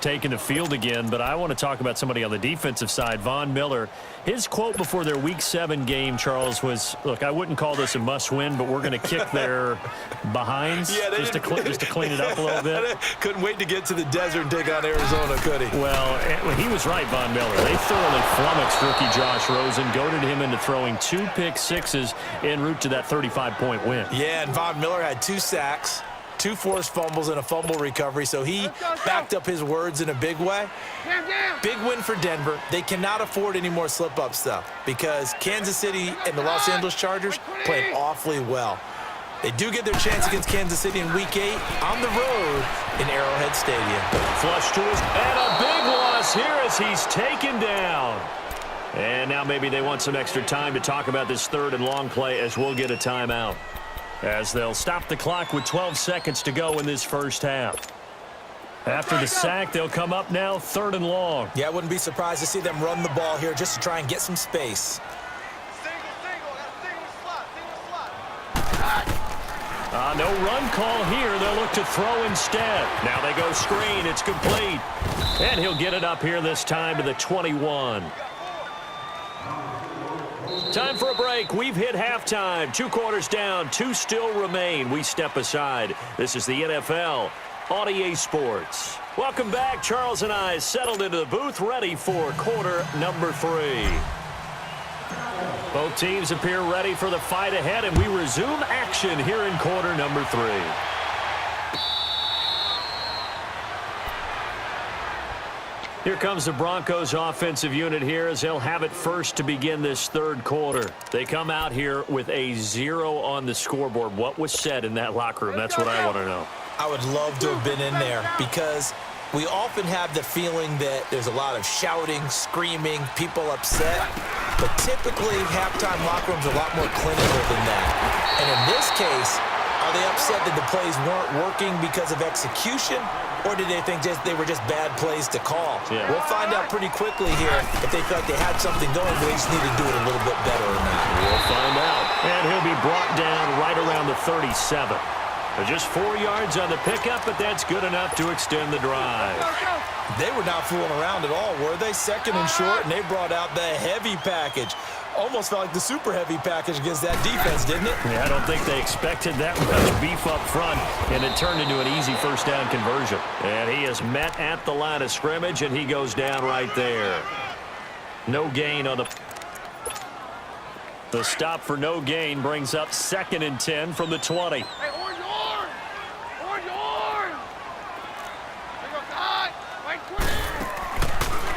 taking the field again, but I want to talk about somebody on the defensive side, Von Miller. His quote before their Week 7 game, Charles, was, look, I wouldn't call this a must-win, but we're going to kick their behinds just to clean it up a little bit. Couldn't wait to get to the desert and take on Arizona, could he? Well, he was right, Von Miller. They thoroughly flummoxed rookie Josh Rosen, goaded him into throwing 2 pick sixes en route to that 35-point win. Yeah, and Von Miller had 2 sacks, 2 forced fumbles, and a fumble recovery, so he backed up his words in a big way. Big win for Denver. They cannot afford any more slip-up stuff because Kansas City and the Los Angeles Chargers played awfully well. They do get their chance against Kansas City in Week 8 on the road in Arrowhead Stadium. Flush to his, and a big loss here as he's taken down. And now maybe they want some extra time to talk about this third and long play as we'll get a timeout, as they'll stop the clock with 12 seconds to go in this first half. After the sack, they'll come up now 3rd and long. Yeah, I wouldn't be surprised to see them run the ball here just to try and get some space. No run call here. They'll look to throw instead. Now they go screen. It's complete. And he'll get it up here this time to the 21. Time for a break. We've hit halftime. 2 quarters down. 2 still remain. We step aside. This is the NFL on EA Sports. Welcome back. Charles and I settled into the booth, ready for quarter number 3. Both teams appear ready for the fight ahead, and we resume action here in quarter number 3. Here comes the Broncos offensive unit here as they'll have it first to begin this 3rd quarter. They come out here with a 0 on the scoreboard. What was said in that locker room? That's what I want to know. I would love to have been in there because we often have the feeling that there's a lot of shouting, screaming, people upset. But typically, halftime locker rooms are a lot more clinical than that. And in this case, are they upset that the plays weren't working because of execution? Or did they think they were just bad plays to call? Yeah. We'll find out pretty quickly here if they feel like they had something going, but they just need to do it a little bit better or not. We'll find out. And he'll be brought down right around the 37. Just 4 yards on the pickup, but that's good enough to extend the drive. They were not fooling around at all, were they? 2nd and short, and they brought out the heavy package. Almost felt like the super heavy package against that defense, didn't it? Yeah, I don't think they expected that much beef up front, and it turned into an easy first down conversion. And he is met at the line of scrimmage, and he goes down right there. No gain on the stop for no gain brings up 2nd and 10 from the 20.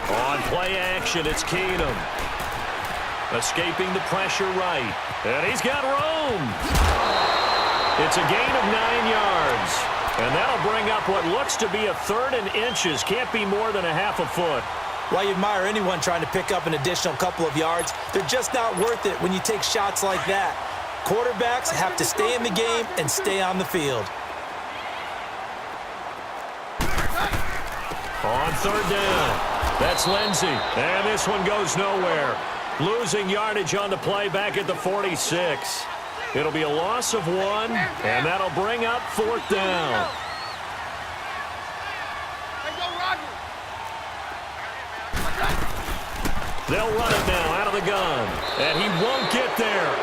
On play action, it's Keenum. Escaping the pressure right. And he's got room. It's a gain of 9 yards. And that'll bring up what looks to be a 3rd and inches. Can't be more than a half a foot. Well, you admire anyone trying to pick up an additional couple of yards. They're just not worth it when you take shots like that. Quarterbacks have to stay in the game and stay on the field. On 3rd down. That's Lindsey. And this one goes nowhere. Losing yardage on the play back at the 46. It'll be a loss of 1, and that'll bring up 4th down. They'll run it now out of the gun. And he won't get there.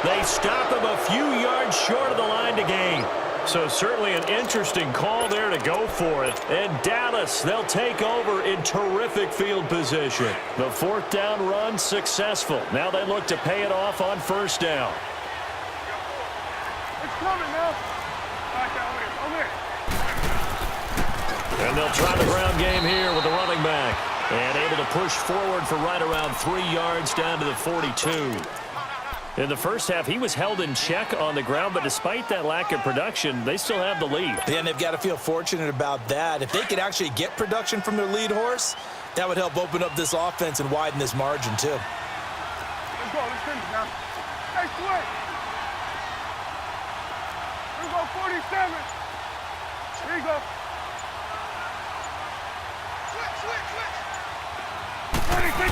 They stop him a few yards short of the line to gain. So certainly an interesting call there to go for it. And Dallas, they'll take over in terrific field position. The 4th down run successful. Now they look to pay it off on 1st down. It's coming now. And they'll try the ground game here with the running back. And able to push forward for right around 3 yards down to the 42. In the first half, he was held in check on the ground, but despite that lack of production, they still have the lead. And they've got to feel fortunate about that. If they could actually get production from their lead horse, that would help open up this offense and widen this margin, too. Let's go. Let's finish now. Hey, switch. Here we go, 47. Here you go. Switch. 26.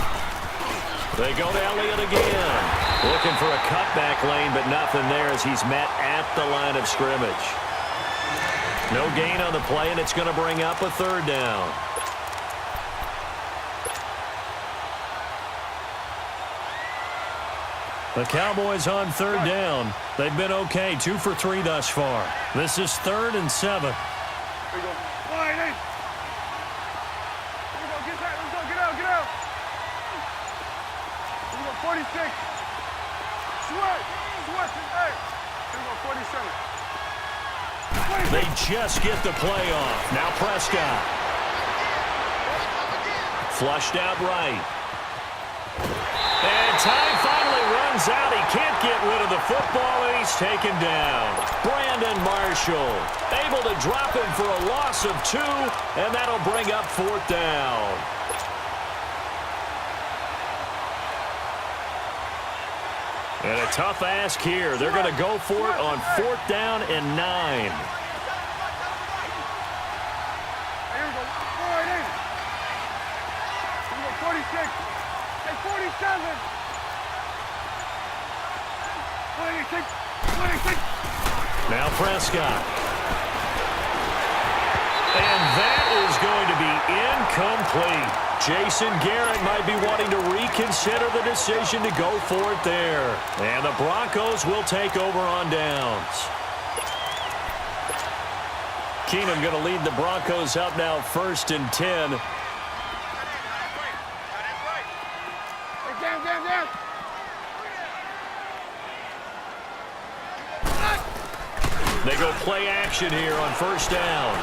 They go to Elliott again. Looking for a cutback lane, but nothing there as he's met at the line of scrimmage. No gain on the play, and it's going to bring up a 3rd down. The Cowboys on third down. They've been okay, 2 for 3 thus far. This is 3rd and 7. There you go. Wide in. There you go. Get that. Let's go. Get out. Get out. There you go. 46. Sweat. Sweat. Hey. There you go. 47. 46. They just get the play off. Now Prescott. Flushed out right. And time finally runs out. He can't get rid of the football, and he's taken down. Brandon Marshall able to drop him for a loss of 2, and that'll bring up 4th down. And a tough ask here. They're going to go for it on 4th down and 9. Here we go. Wide in. Here we go. 46. And 47. 26. 26. Now Prescott. And that is going to be incomplete. Jason Garrett might be wanting to reconsider the decision to go for it there. And the Broncos will take over on downs. Keenum going to lead the Broncos up now 1st and 10. Down. They go play action here on 1st down.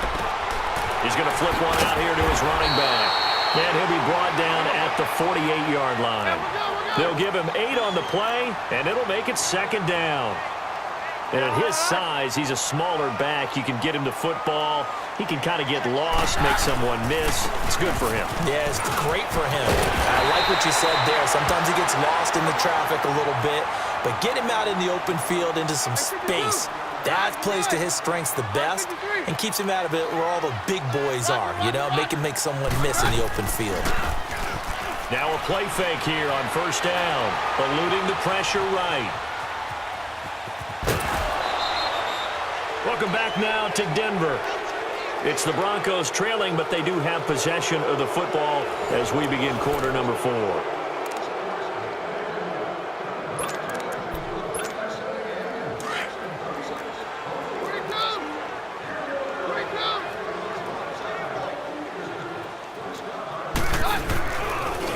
He's going to flip one out here to his running back. And he'll be brought down at the 48-yard line. They'll give him 8 on the play, and it'll make it 2nd down. And at his size, he's a smaller back. You can get him the football. He can kind of get lost, make someone miss. It's good for him. Yeah, it's great for him. I like what you said there. Sometimes he gets lost in the traffic a little bit, but get him out in the open field into some space. That plays to his strengths the best and keeps him out of it where all the big boys are, you know, make someone miss in the open field. Now a play fake here on 1st down, eluding the pressure right. Welcome back now to Denver. It's the Broncos trailing, but they do have possession of the football as we begin quarter number 4.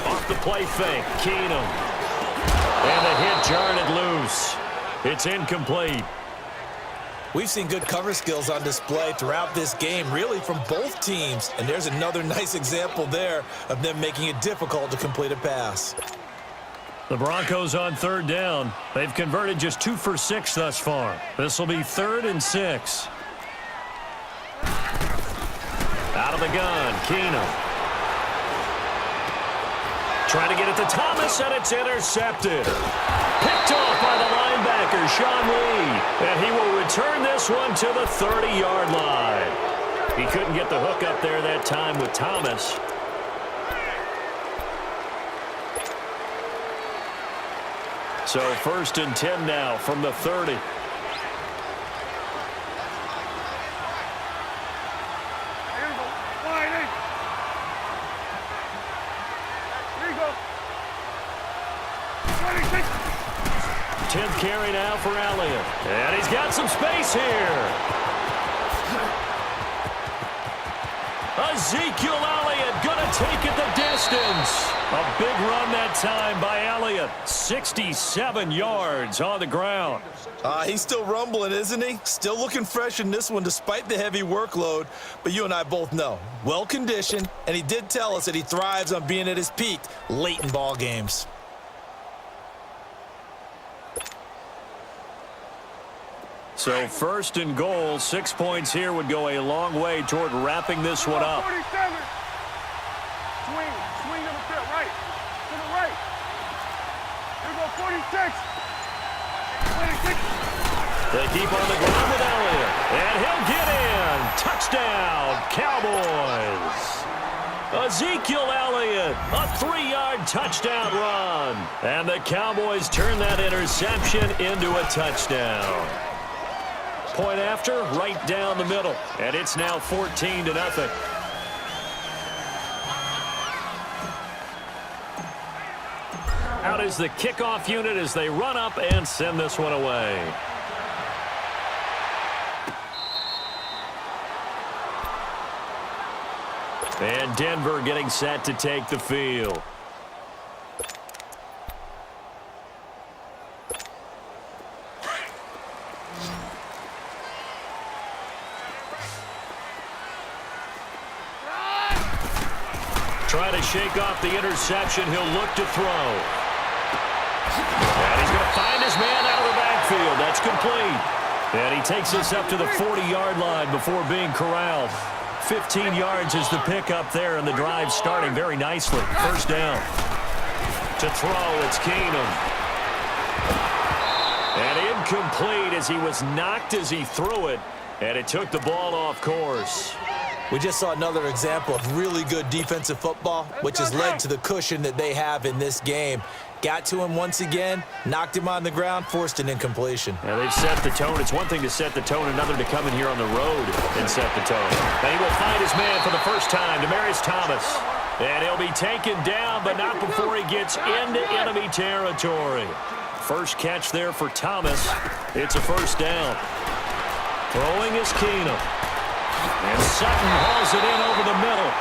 Off the play fake, Keenum. And the hit jarred it loose. It's incomplete. We've seen good cover skills on display throughout this game, really from both teams. And there's another nice example there of them making it difficult to complete a pass. The Broncos on 3rd down. They've converted just 2 for 6 thus far. This will be 3rd and 6. Out of the gun, Keenum. Trying to get it to Thomas, and it's intercepted. Picked off by the linebacker, Sean Lee. And he will return this one to the 30-yard line. He couldn't get the hook up there that time with Thomas. So 1st and 10 now from the 30. Here we go. Wide in. Here you go. 26. 10th carry now for Elliott. And he's got some space here. Ezekiel Elliott going to take it the distance. A big run that time by Elliott. 67 yards on the ground. He's still rumbling, isn't he? Still looking fresh in this one despite the heavy workload. But you and I both know, well-conditioned, and he did tell us that he thrives on being at his peak late in ball games. So 1st and goal, 6 points here would go a long way toward wrapping this one up. 47. Swing to the field, right. To the right. Here we go, 46. 26. They keep on the ground with Elliott. And he'll get in. Touchdown, Cowboys. Ezekiel Elliott, a 3-yard touchdown run. And the Cowboys turn that interception into a touchdown. Point after, right down the middle. And it's now 14-0. Out is the kickoff unit as they run up and send this one away. And Denver getting set to take the field. Trying to shake off the interception. He'll look to throw. And he's going to find his man out of the backfield. That's complete. And he takes this up to the 40-yard line before being corralled. 15 yards is the pickup there, and the drive starting very nicely. First down. To throw, it's Keenum. And incomplete as he was knocked as he threw it, and it took the ball off course. We just saw another example of really good defensive football, which has led to the cushion that they have in this game. Got to him once again, knocked him on the ground, forced an incompletion. Yeah, they've set the tone. It's one thing to set the tone, another to come in here on the road and set the tone. And he will find his man for the first time, Demaryius Thomas. And he'll be taken down, but not before he gets into enemy territory. First catch there for Thomas. It's a first down. Throwing is Keenum. And Sutton hauls it in over the middle.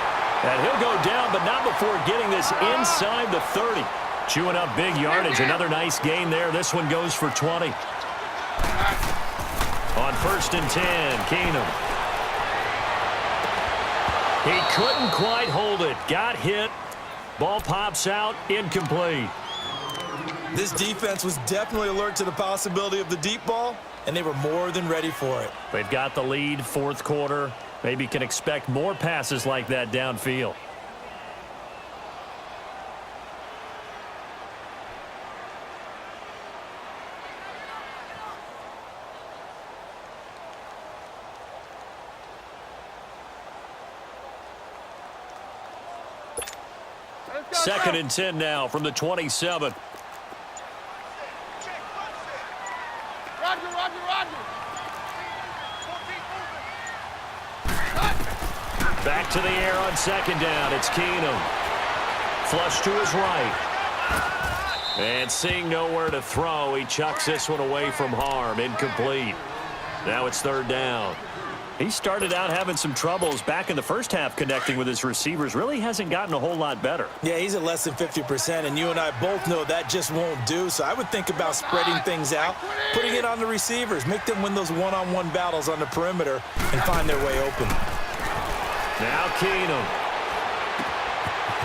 And he'll go down, but not before getting this inside the 30. Chewing up big yardage. Another nice gain there. This one goes for 20. On 1st and 10, Keenum. He couldn't quite hold it. Got hit. Ball pops out. Incomplete. This defense was definitely alert to the possibility of the deep ball, and they were more than ready for it. They've got the lead, fourth quarter. Maybe can expect more passes like that downfield. Second and 10 now from the 27. Back to the air on second down. It's Keenum. Flush to his right. And seeing nowhere to throw, he chucks this one away from harm. Incomplete. Now it's third down. He started out having some troubles back in the first half connecting with his receivers. Really hasn't gotten a whole lot better. Yeah, he's at less than 50%, and you and I both know that just won't do. So I would think about spreading things out, putting it on the receivers, make them win those one-on-one battles on the perimeter and find their way open. Now Keenum.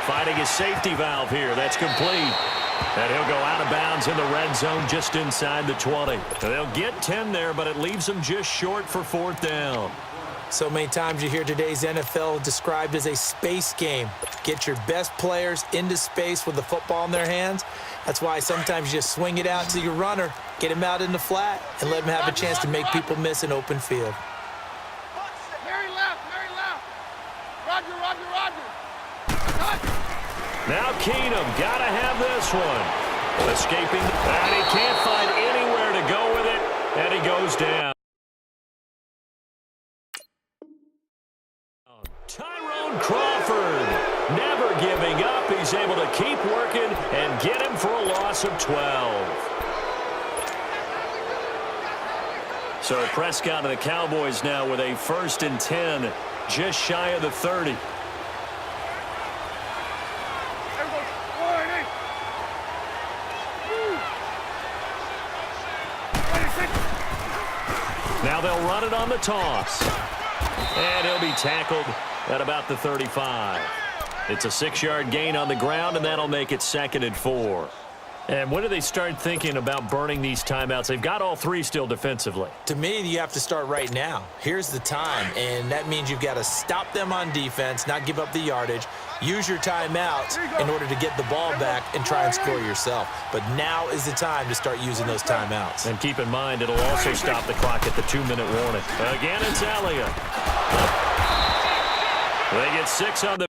Fighting his safety valve here. That's complete. And he'll go out of bounds in the red zone just inside the 20. They'll get 10 there, but it leaves them just short for fourth down. So many times you hear today's NFL described as a space game. Get your best players into space with the football in their hands. That's why sometimes you just swing it out to your runner, get him out in the flat, and let him have a chance to make people miss an open field. Mary left. Roger. Now Keenum, gotta have this one. Escaping, and he can't find anywhere to go with it, and he goes down. Tyrone Crawford, never giving up. He's able to keep working and get him for a loss of 12. So Prescott and the Cowboys now with a 1st and 10, just shy of the 30. Now they'll run it on the toss. And he'll be tackled at about the 35. It's a 6-yard gain on the ground, and that'll make it 2nd and 4. And when do they start thinking about burning these timeouts? They've got all 3 still defensively. To me, you have to start right now. Here's the time, and that means you've got to stop them on defense, not give up the yardage, use your timeouts in order to get the ball back and try and score yourself. But now is the time to start using those timeouts. And keep in mind, it'll also stop the clock at the 2-minute warning. Again, it's Elliott. They get 6 on the